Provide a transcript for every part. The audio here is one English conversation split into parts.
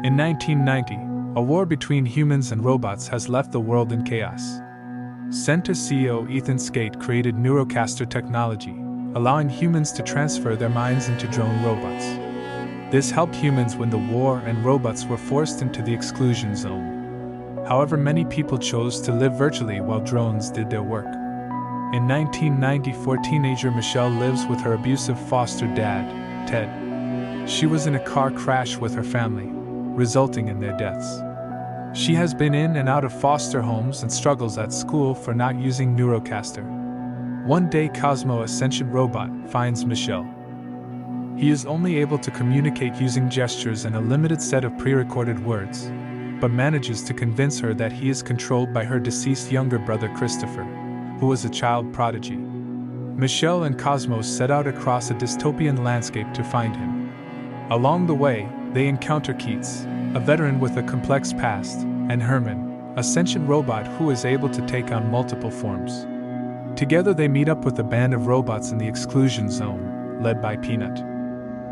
In 1990, a war between humans and robots has left the world in chaos. Center CEO Ethan Skate created Neurocaster technology, allowing humans to transfer their minds into drone robots. This helped humans win the war and robots were forced into the exclusion zone. However, many people chose to live virtually while drones did their work. In 1994, teenager Michelle lives with her abusive foster dad, Ted. She was in a car crash with her family, resulting in their deaths. She has been in and out of foster homes and struggles at school for not using Neurocaster. One day, Cosmo, a sentient robot, finds Michelle. He is only able to communicate using gestures and a limited set of pre-recorded words, but manages to convince her that he is controlled by her deceased younger brother Christopher, who was a child prodigy. Michelle and Cosmo set out across a dystopian landscape to find him. Along the way, they encounter Keats, a veteran with a complex past, and Herman, a sentient robot who is able to take on multiple forms. Together they meet up with a band of robots in the exclusion zone, led by Peanut.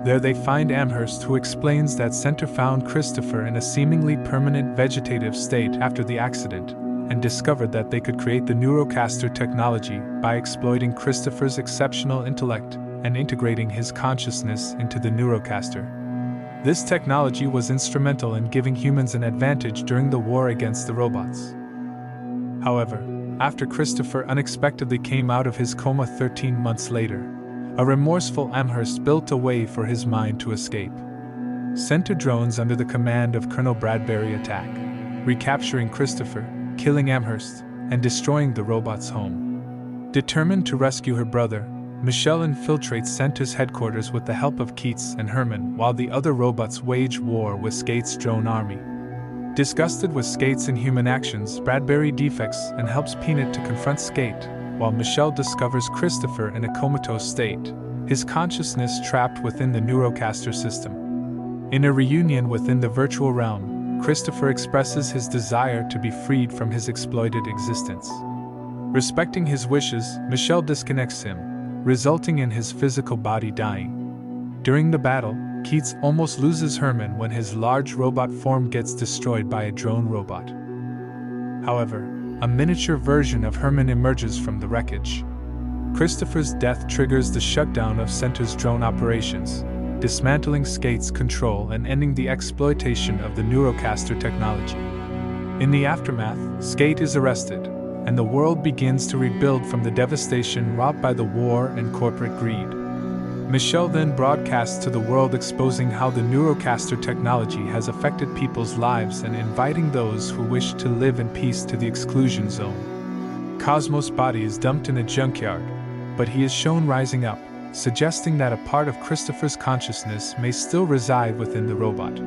There they find Amherst, who explains that Center found Christopher in a seemingly permanent vegetative state after the accident, and discovered that they could create the Neurocaster technology by exploiting Christopher's exceptional intellect and integrating his consciousness into the Neurocaster. This technology was instrumental in giving humans an advantage during the war against the robots. However, after Christopher unexpectedly came out of his coma 13 months later, a remorseful Amherst built a way for his mind to escape. Center drones under the command of Colonel Bradbury attack, recapturing Christopher, killing Amherst, and destroying the robot's home. Determined to rescue her brother, Michelle infiltrates Center's headquarters with the help of Keats and Herman, while the other robots wage war with Skate's drone army. Disgusted with Skate's inhuman actions, Bradbury defects and helps Peanut to confront Skate, while Michelle discovers Christopher in a comatose state, his consciousness trapped within the Neurocaster system. In a reunion within the virtual realm, Christopher expresses his desire to be freed from his exploited existence. Respecting his wishes, Michelle disconnects him, resulting in his physical body dying. During the battle, Keats almost loses Herman when his large robot form gets destroyed by a drone robot. However, a miniature version of Herman emerges from the wreckage. Christopher's death triggers the shutdown of Center's drone operations, dismantling Skate's control and ending the exploitation of the Neurocaster technology. In the aftermath, Skate is arrested, and the world begins to rebuild from the devastation wrought by the war and corporate greed. Michelle then broadcasts to the world exposing how the Neurocaster technology has affected people's lives and inviting those who wish to live in peace to the exclusion zone. Cosmo's body is dumped in a junkyard, but he is shown rising up, suggesting that a part of Christopher's consciousness may still reside within the robot.